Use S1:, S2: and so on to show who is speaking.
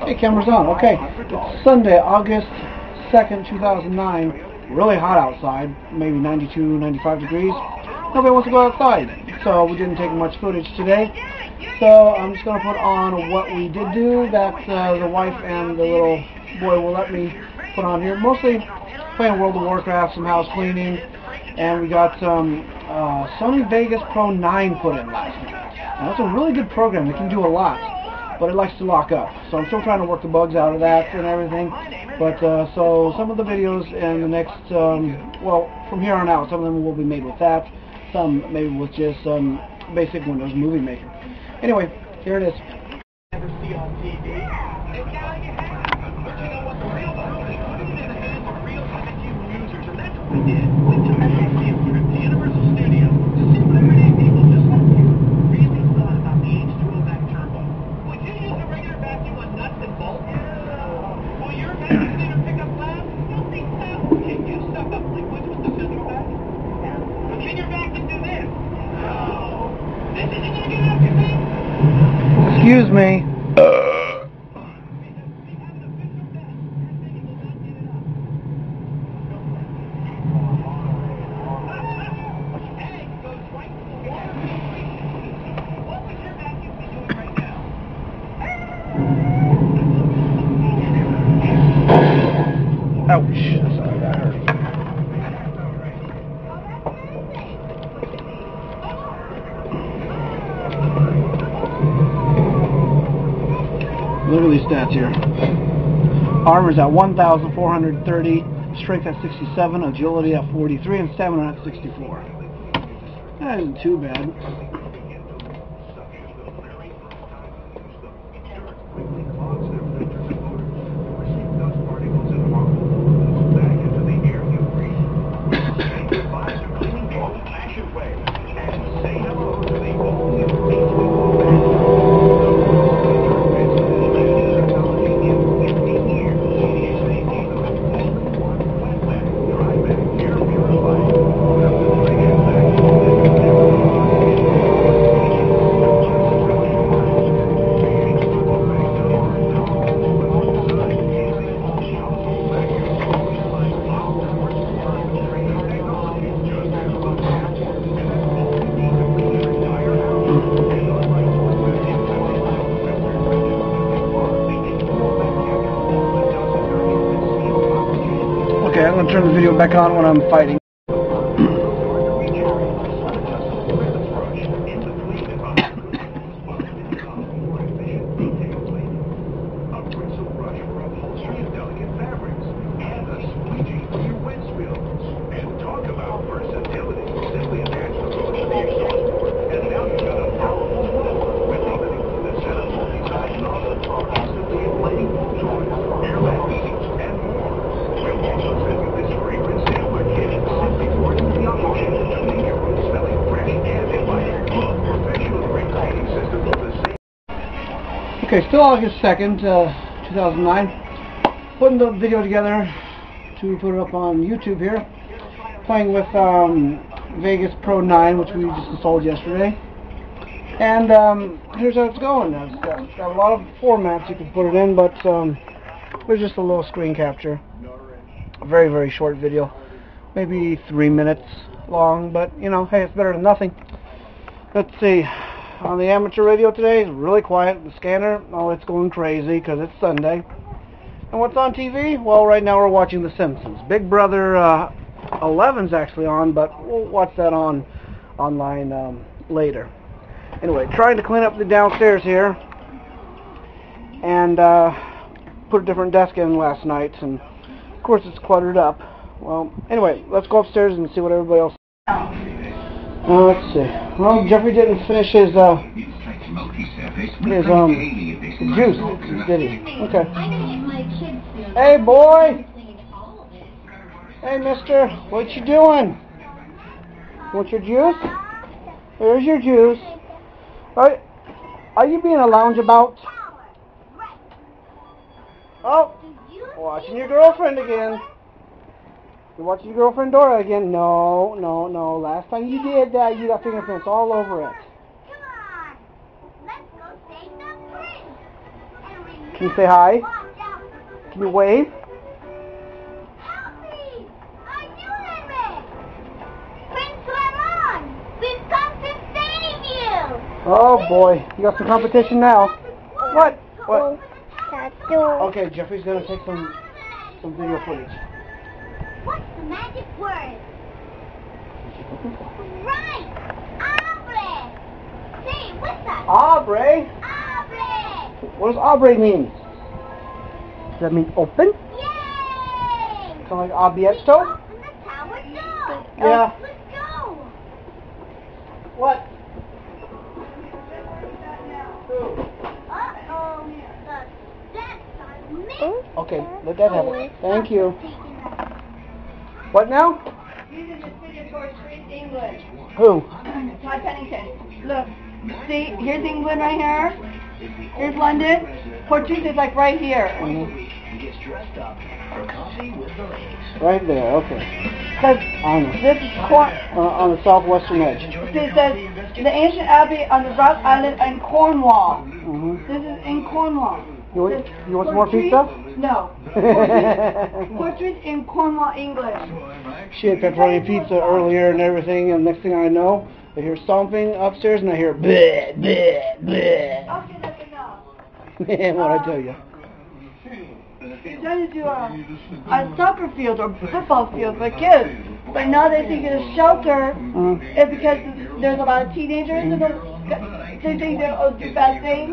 S1: Okay, camera's on. Okay, it's Sunday, August 2nd, 2009. Really hot outside, maybe 92, 95 degrees. Nobody wants to go outside, so we didn't take much footage today. So I'm just going to put on what we did do that the wife and the little boy will let me put on here. Mostly playing World of Warcraft, some house cleaning, and we got some Sony Vegas Pro 9 put in last night. Now, that's a really good program. It can do a lot, but it likes to lock up. So I'm still trying to work the bugs out of that and everything. But so some of the videos in the next, well, from here on out, some of them will be made with that. Some maybe with just basic Windows Movie Maker. Anyway, here it is. Never see on TV. Excuse me. Ouch. Sorry, that hurt. Look at these stats here. Armor's at 1,430, strength at 67, agility at 43, and stamina at 64. That isn't too bad. Okay, I'm going to turn the video back on when I'm fighting. Okay, still August 2nd, 2009. Putting the video together to put it up on YouTube here. Playing with Vegas Pro 9, which we just installed yesterday. And here's how it's going. It's got a lot of formats you can put it in, but there's just a little screen capture. A very, very short video. Maybe 3 minutes long, but, you know, hey, it's better than nothing. Let's see. On the amateur radio today, it's really quiet. The scanner, oh, it's going crazy because it's Sunday. And what's on TV? Well, right now we're watching The Simpsons. Big Brother 11's actually on, but we'll watch that online later. Anyway, trying to clean up the downstairs here, and put a different desk in last night, and of course it's cluttered up. Well, anyway, let's go upstairs and see what everybody else. Let's see. Well, Jeffrey didn't finish his juice, did he? Okay. Hey, boy! Hey, mister, what you doing? Want your juice? There's your juice. Are you being a loungeabout? Oh, watching your girlfriend again. You watching your girlfriend Dora again? No, no, no. Last time you did that, you got fingerprints all over it.
S2: Come on. Let's go save the prince. And
S1: Can you say hi? Can you wave?
S2: Help me! I'm Newland! Prince Lemon! We've come to save you!
S1: Oh boy, you got some competition now. What? What? Okay, Jeffrey's gonna take some video footage.
S2: What's the magic word? Right! Abre! Say it with us!
S1: Abre?
S2: Abre!
S1: What does abre mean? Does that mean open?
S2: Yay!
S1: Kind of like abierto?
S2: Open the tower door!
S1: Yeah.
S2: Let's go!
S1: What?
S2: Uh-oh. That's on me.
S1: Okay, let that have it. Thank you. What now?
S3: These are the signatories for England.
S1: Who?
S3: Todd Pennington. Look, see, here's England right here. Here's London. Portuguese is like right here.
S1: Right there, okay.
S3: Because
S1: On
S3: this is
S1: on the southwestern edge.
S3: see, it says the ancient abbey on the Rock Island in Cornwall.
S1: Mm-hmm.
S3: This is in Cornwall.
S1: You want some more
S3: Portuguese?
S1: pizza?
S3: No. Portuguese in Cornwall, England.
S1: She had pepperoni pizza earlier and everything, and next thing I know, I hear stomping upstairs and I hear bleh, bleh, bleh.
S3: Okay, that's enough.
S1: Man, what I tell you.
S3: You're trying to do a soccer field or football field for kids, but now they think it's a shelter. It's because there's a lot of teenagers and they think they'll do bad things.